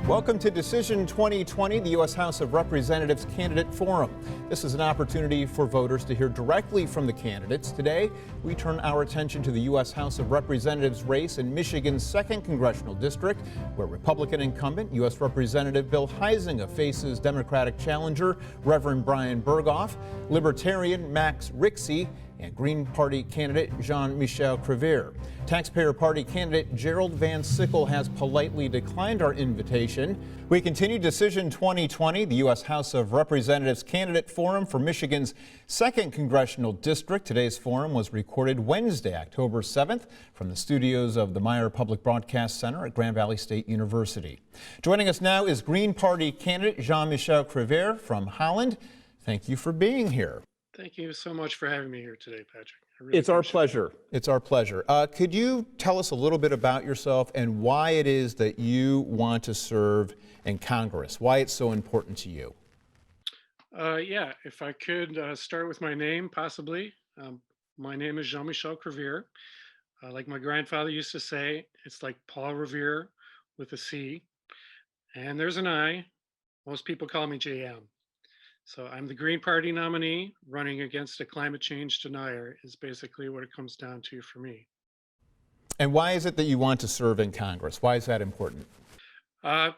Welcome to Decision 2020, the U.S. House of Representatives Candidate Forum. This is an opportunity for voters to hear directly from the candidates. Today, we turn our attention to the U.S. House of Representatives race in Michigan's 2nd Congressional District, where Republican incumbent U.S. Representative Bill Huizenga faces Democratic challenger Reverend Brian Berghoff, Libertarian Max Rixey, and Green Party candidate Jean-Michel Creviere. Taxpayer Party candidate Gerald Van Sickle has politely declined our invitation. We continue Decision 2020, the U.S. House of Representatives Candidate Forum for Michigan's 2nd Congressional District. Today's forum was recorded Wednesday, October 7th, from the studios of the Meijer Public Broadcast Center at Grand Valley State University. Joining us now is Green Party candidate Jean-Michel Creviere from Holland. Thank you for being here. Thank you so much for having me here today, Patrick. It's our pleasure. It's our pleasure. Could you tell us a little bit about yourself and why it is that you want to serve in Congress? Why it's so important to you? Yeah, if I could start with my name, possibly. My name is Jean-Michel Creviere. Like my grandfather used to say, it's like Paul Revere with a C. And there's an I. Most people call me JM. So I'm the Green Party nominee running against a climate change denier is basically what it comes down to for me. And why is it that you want to serve in Congress? Why is that important? Well,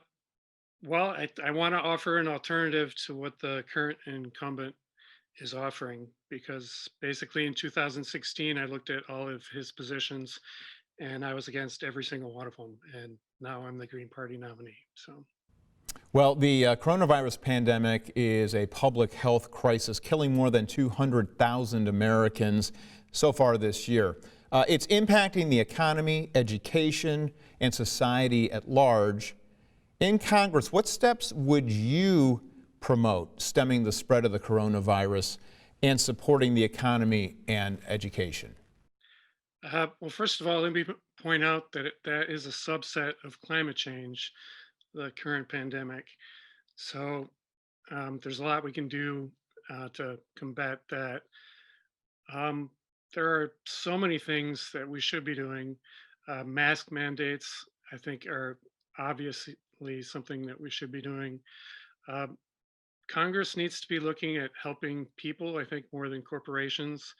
I want to offer an alternative to what the current incumbent is offering, because basically in 2016, I looked at all of his positions and I was against every single one of them. And now I'm the Green Party nominee. So. Well, the coronavirus pandemic is a public health crisis, killing more than 200,000 Americans so far this year. It's impacting the economy, education, and society at large. In Congress, what steps would you promote stemming the spread of the coronavirus and supporting the economy and education? Well, first of all, let me point out that that is a subset of climate change, the current pandemic. So there's a lot we can do to combat that. There are so many things that we should be doing. Mask mandates, I think, are obviously something that we should be doing. Congress needs to be looking at helping people, I think, more than corporations.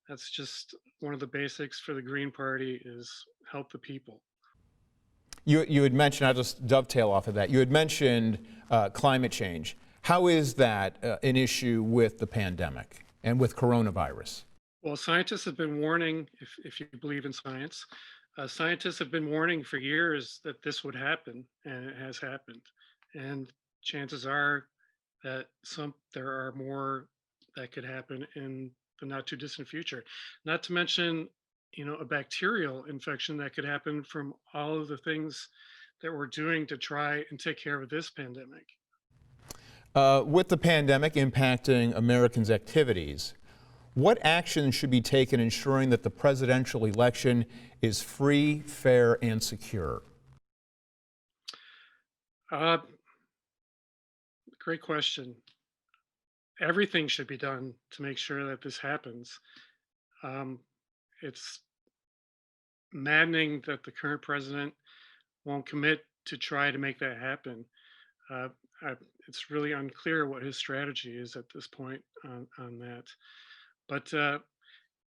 That's just one of the basics for the Green Party is help the people. You had mentioned, I'll just dovetail off of that, you had mentioned climate change. How is that an issue with the pandemic and with coronavirus? Well, scientists have been warning, if you believe in science, scientists have been warning for years that this would happen, and it has happened. And chances are that there are more that could happen in the not too distant future. Not to mention, a bacterial infection that could happen from all of the things that we're doing to try and take care of this pandemic. With the pandemic impacting Americans' activities, what action should be taken ensuring that the presidential election is free, fair, and secure? Great question. Everything should be done to make sure that this happens. It's maddening that the current president won't commit to try to make that happen. It's really unclear what his strategy is at this point on that. But the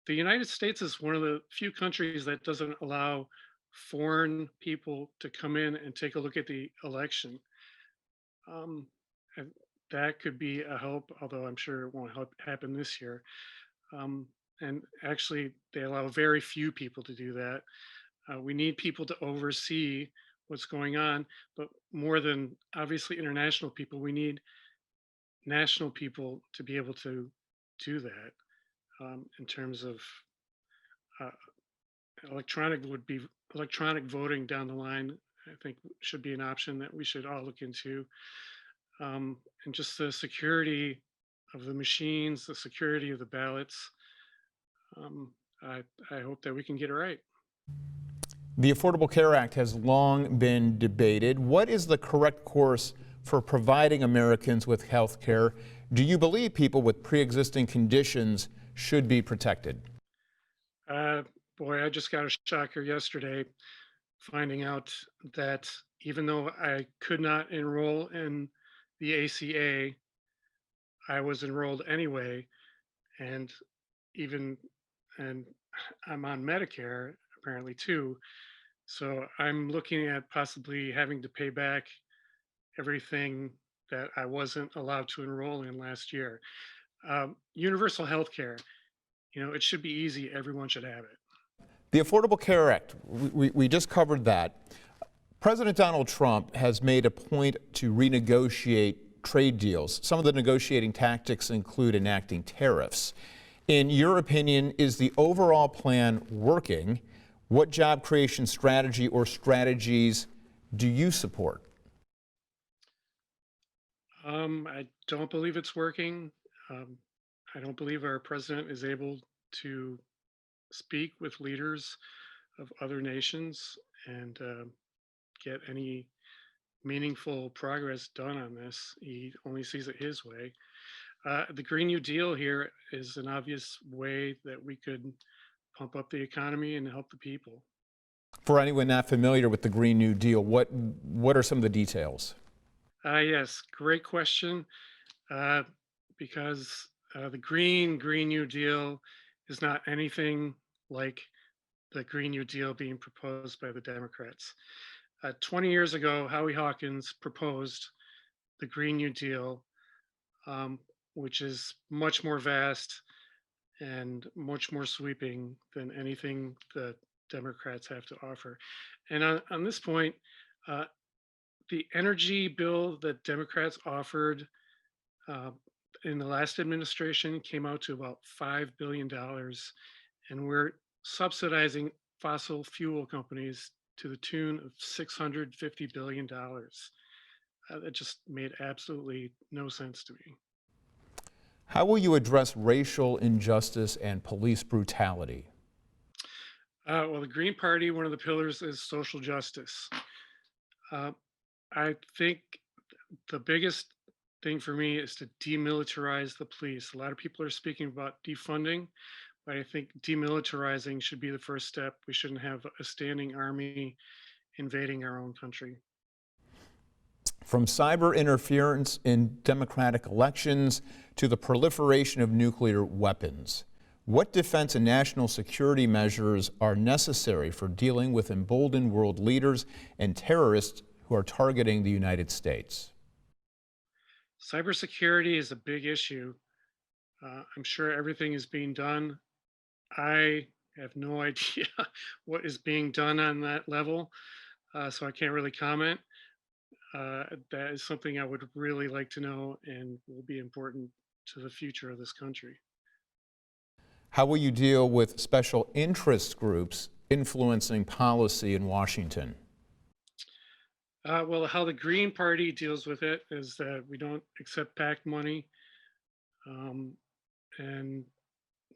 United States is one of the few countries that doesn't allow foreign people to come in and take a look at the election. And that could be a help, although I'm sure it won't happen this year. And actually, they allow very few people to do that. We need people to oversee what's going on, but more than obviously international people, we need national people to be able to do that. In terms of electronic voting down the line, I think should be an option that we should all look into. And just the security of the machines, the security of the ballots. I hope that we can get it right. The Affordable Care Act has long been debated. What is the correct course for providing Americans with health care? Do you believe people with pre-existing conditions should be protected? Boy, I just got a shocker yesterday finding out that even though I could not enroll in the ACA, I was enrolled anyway, and even and I'm on Medicare apparently too. So I'm looking at possibly having to pay back everything that I wasn't allowed to enroll in last year. Universal health care, it should be easy. Everyone should have it. The Affordable Care Act, we just covered that. President Donald Trump has made a point to renegotiate trade deals. Some of the negotiating tactics include enacting tariffs. In your opinion, is the overall plan working? What job creation strategy or strategies do you support? I don't believe it's working. Um, I don't believe our president is able to speak with leaders of other nations and get any meaningful progress done on this. He only sees it his way. The Green New Deal here is an obvious way that we could pump up the economy and help the people. For anyone not familiar with the Green New Deal, what are some of the details? Yes, great question. Uh, because the Green New Deal is not anything like the Green New Deal being proposed by the Democrats. 20 years ago, Howie Hawkins proposed the Green New Deal, um, which is much more vast and much more sweeping than anything the Democrats have to offer. And on this point, uh, the energy bill that Democrats offered uh, in the last administration came out to about $5 billion, and we're subsidizing fossil fuel companies to the tune of $650 billion. That just made absolutely no sense to me. How will you address racial injustice and police brutality? Well, the Green Party, one of the pillars is social justice. Uh, I think the biggest thing for me is to demilitarize the police. A lot of people are speaking about defunding, but I think demilitarizing should be the first step. We shouldn't have a standing army invading our own country. From cyber interference in democratic elections to the proliferation of nuclear weapons, what defense and national security measures are necessary for dealing with emboldened world leaders and terrorists who are targeting the United States? Cybersecurity is a big issue. I'm sure everything is being done. I have no idea what is being done on that level, so I can't really comment. That is something I would really like to know and will be important to the future of this country. How will you deal with special interest groups influencing policy in Washington? Well, how the Green Party deals with it is that we don't accept PAC money, um, and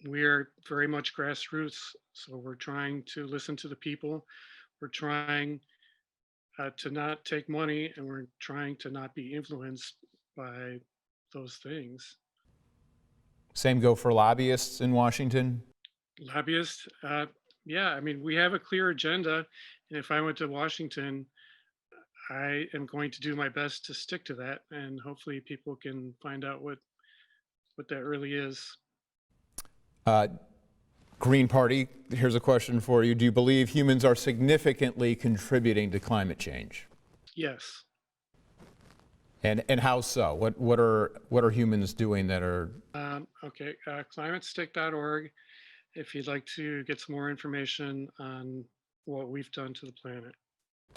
we are very much grassroots. So we're trying to listen to the people. We're trying to not take money, and we're trying to not be influenced by those things. Same go for lobbyists in Washington? Lobbyists, yeah, I mean, we have a clear agenda, and if I went to Washington, I am going to do my best to stick to that, and hopefully people can find out what that really is. Uh, Green Party, here's a question for you. Do you believe humans are significantly contributing to climate change? Yes. And how so? What are humans doing that are? Okay, climatestick.org if you'd like to get some more information on what we've done to the planet.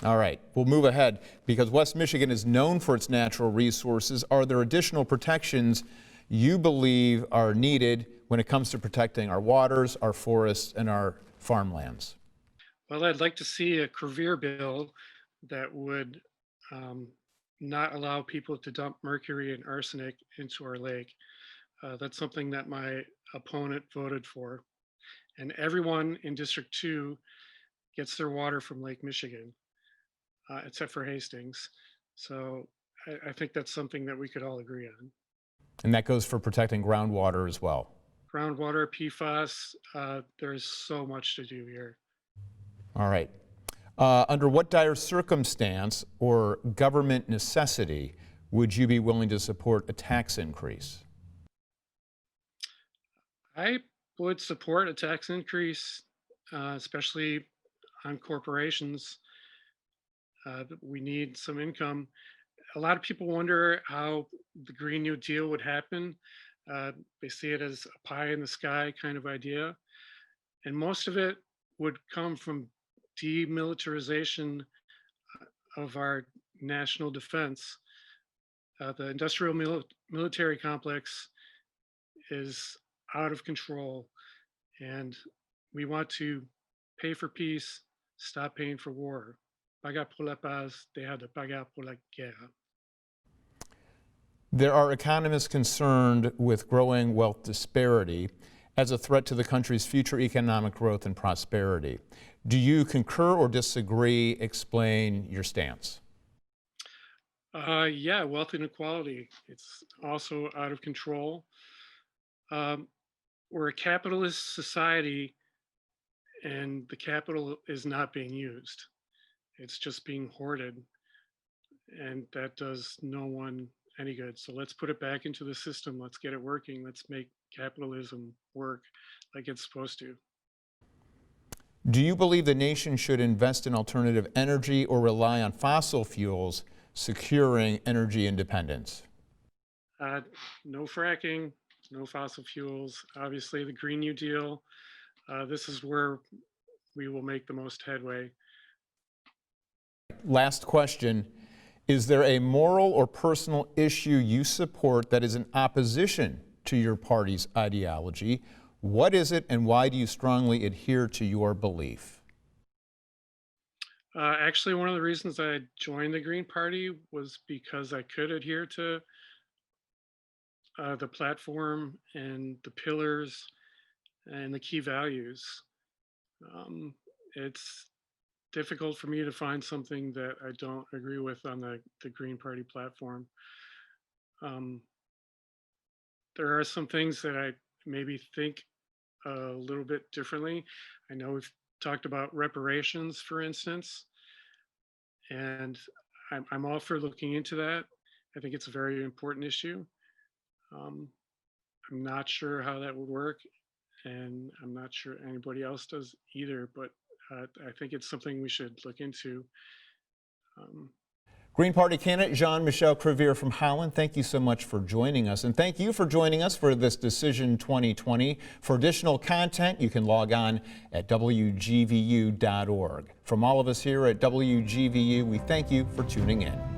All right, we'll move ahead because West Michigan is known for its natural resources. Are there additional protections you believe are needed when it comes to protecting our waters, our forests, and our farmlands? Well, I'd like to see a Creviere bill that would not allow people to dump mercury and arsenic into our lake. That's something that my opponent voted for. And everyone in District 2 gets their water from Lake Michigan, except for Hastings. So I think that's something that we could all agree on. And that goes for protecting groundwater as well. Groundwater, PFAS, there's so much to do here. All right. Under what dire circumstance or government necessity would you be willing to support a tax increase? I would support a tax increase, especially on corporations. We need some income. A lot of people wonder how the Green New Deal would happen. They see it as a pie in the sky kind of idea. And most of it would come from demilitarization of our national defense. The industrial military complex is out of control, and we want to pay for peace, stop paying for war. Pagar pour la paz, dejar de pagar por la guerra. There are economists concerned with growing wealth disparity as a threat to the country's future economic growth and prosperity. Do you concur or disagree? Explain your stance. Yeah, wealth inequality. It's also out of control. We're a capitalist society, and the capital is not being used. It's just being hoarded, and that does no one any good. So let's put it back into the system. Let's get it working. Let's make capitalism work like it's supposed to. Do you believe the nation should invest in alternative energy or rely on fossil fuels, securing energy independence? No fracking, no fossil fuels. Obviously, the Green New Deal. This is where we will make the most headway. Last question. Is there a moral or personal issue you support that is in opposition to your party's ideology? What is it, and why do you strongly adhere to your belief? Actually, one of the reasons I joined the Green Party was because I could adhere to the platform and the pillars and the key values. It's difficult for me to find something that I don't agree with on the Green Party platform. There are some things that I maybe think a little bit differently. I know we've talked about reparations, for instance, and I'm all for looking into that. I think it's a very important issue. I'm not sure how that would work, and I'm not sure anybody else does either, but I think it's something we should look into. Green Party candidate Jean-Michel Creviere from Holland, thank you so much for joining us. And thank you for joining us for this Decision 2020. For additional content, you can log on at WGVU.org. From all of us here at WGVU, we thank you for tuning in.